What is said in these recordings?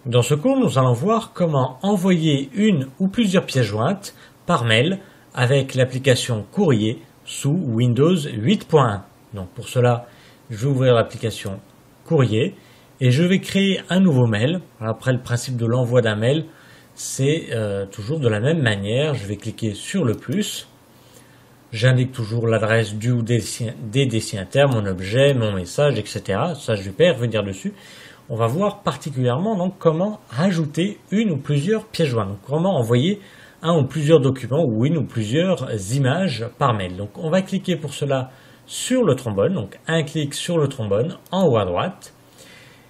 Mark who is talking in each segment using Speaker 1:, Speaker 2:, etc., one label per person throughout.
Speaker 1: Dans ce cours, nous allons voir comment envoyer une ou plusieurs pièces jointes par mail avec l'application Courrier sous Windows 8.1. Donc pour cela, je vais ouvrir l'application Courrier et je vais créer un nouveau mail. Après, le principe de l'envoi d'un mail, c'est toujours de la même manière. Je vais cliquer sur le plus. J'indique toujours l'adresse du ou des destinataires, mon objet, mon message, etc. Ça, je ne vais pas y revenir dessus. On va voir particulièrement donc comment rajouter une ou plusieurs pièces jointes. Donc, comment envoyer un ou plusieurs documents ou une ou plusieurs images par mail. Donc on va cliquer pour cela sur le trombone. Donc un clic sur le trombone en haut à droite.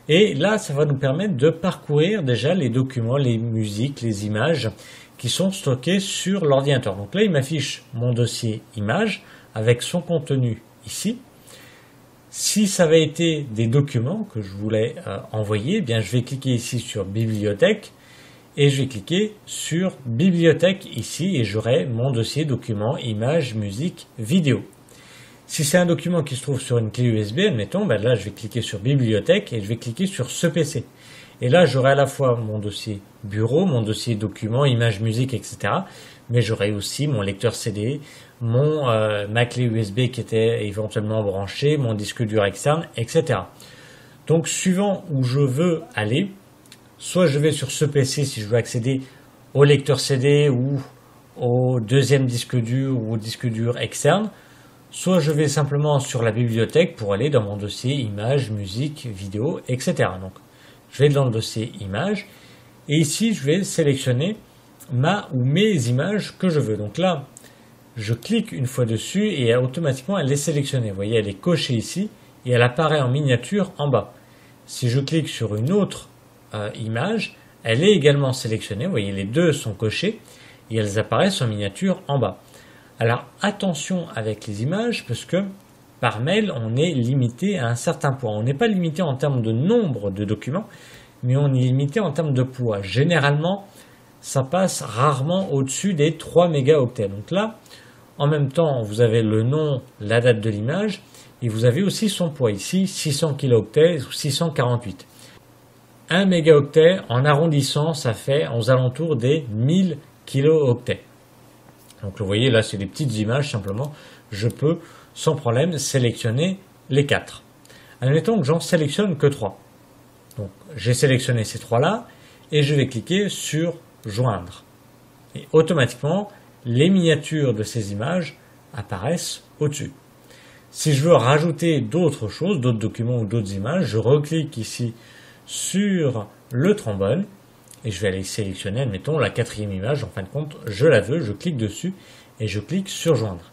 Speaker 1: Et là, ça va nous permettre de parcourir déjà les documents, les musiques, les images qui sont stockés sur l'ordinateur. Donc là, il m'affiche mon dossier images avec son contenu ici. Si ça avait été des documents que je voulais envoyer, eh bien, je vais cliquer ici sur Bibliothèque et je vais cliquer sur Bibliothèque ici et j'aurai mon dossier documents, images, musique, vidéo. Si c'est un document qui se trouve sur une clé USB, admettons, ben là je vais cliquer sur Bibliothèque et je vais cliquer sur ce PC. Et là j'aurai à la fois mon dossier bureau, mon dossier documents, images, musique, etc. Mais j'aurai aussi mon lecteur CD, ma clé USB qui était éventuellement branchée, mon disque dur externe, etc. Donc suivant où je veux aller, soit je vais sur ce PC si je veux accéder au lecteur CD ou au deuxième disque dur ou au disque dur externe, soit je vais simplement sur la bibliothèque pour aller dans mon dossier images, musique, vidéo, etc. Donc je vais dans le dossier images et ici je vais sélectionner ma ou mes images que je veux. Donc là, je clique une fois dessus et automatiquement elle est sélectionnée. Vous voyez, elle est cochée ici et elle apparaît en miniature en bas. Si je clique sur une autre image, elle est également sélectionnée. Vous voyez, les deux sont cochées et elles apparaissent en miniature en bas. Alors attention avec les images parce que par mail, on est limité à un certain poids. On n'est pas limité en termes de nombre de documents, mais on est limité en termes de poids. Généralement, ça passe rarement au-dessus des 3 mégaoctets. Donc là, en même temps, vous avez le nom, la date de l'image, et vous avez aussi son poids. Ici, 600 kilooctets ou 648. 1 mégaoctet, en arrondissant, ça fait aux alentours des 1000 kilooctets. Donc vous voyez, là, c'est des petites images, simplement. Je peux, sans problème, sélectionner les 4. Admettons que j'en sélectionne que 3. Donc, j'ai sélectionné ces 3-là, et je vais cliquer sur Joindre. Et automatiquement, les miniatures de ces images apparaissent au-dessus. Si je veux rajouter d'autres choses, d'autres documents ou d'autres images, je reclique ici sur le trombone et je vais aller sélectionner, admettons, la 4e image. En fin de compte, je la veux, je clique dessus et je clique sur Joindre.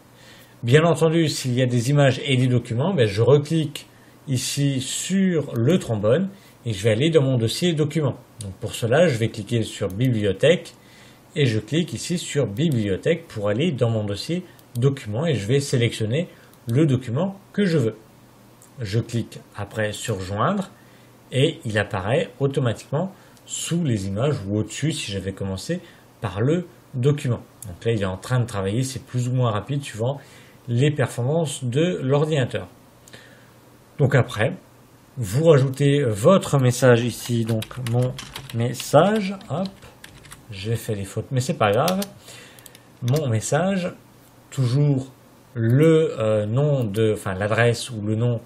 Speaker 1: Bien entendu, s'il y a des images et des documents, je reclique ici sur le trombone et je vais aller dans mon dossier documents. Donc pour cela, je vais cliquer sur Bibliothèque et je clique ici sur Bibliothèque pour aller dans mon dossier documents et je vais sélectionner le document que je veux. Je clique après sur Joindre et il apparaît automatiquement sous les images ou au-dessus si j'avais commencé par le document. Donc là, il est en train de travailler, c'est plus ou moins rapide suivant les performances de l'ordinateur. Donc après, vous rajoutez votre message ici, donc mon message, hop, j'ai fait des fautes, mais c'est pas grave. Mon message, toujours le nom l'adresse ou le nom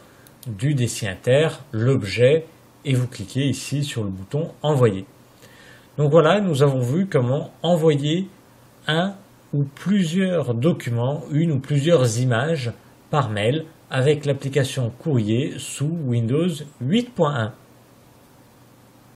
Speaker 1: du destinataire, l'objet, et vous cliquez ici sur le bouton envoyer. Donc voilà, nous avons vu comment envoyer un ou plusieurs documents, une ou plusieurs images par mail avec l'application Courrier sous Windows 8.1.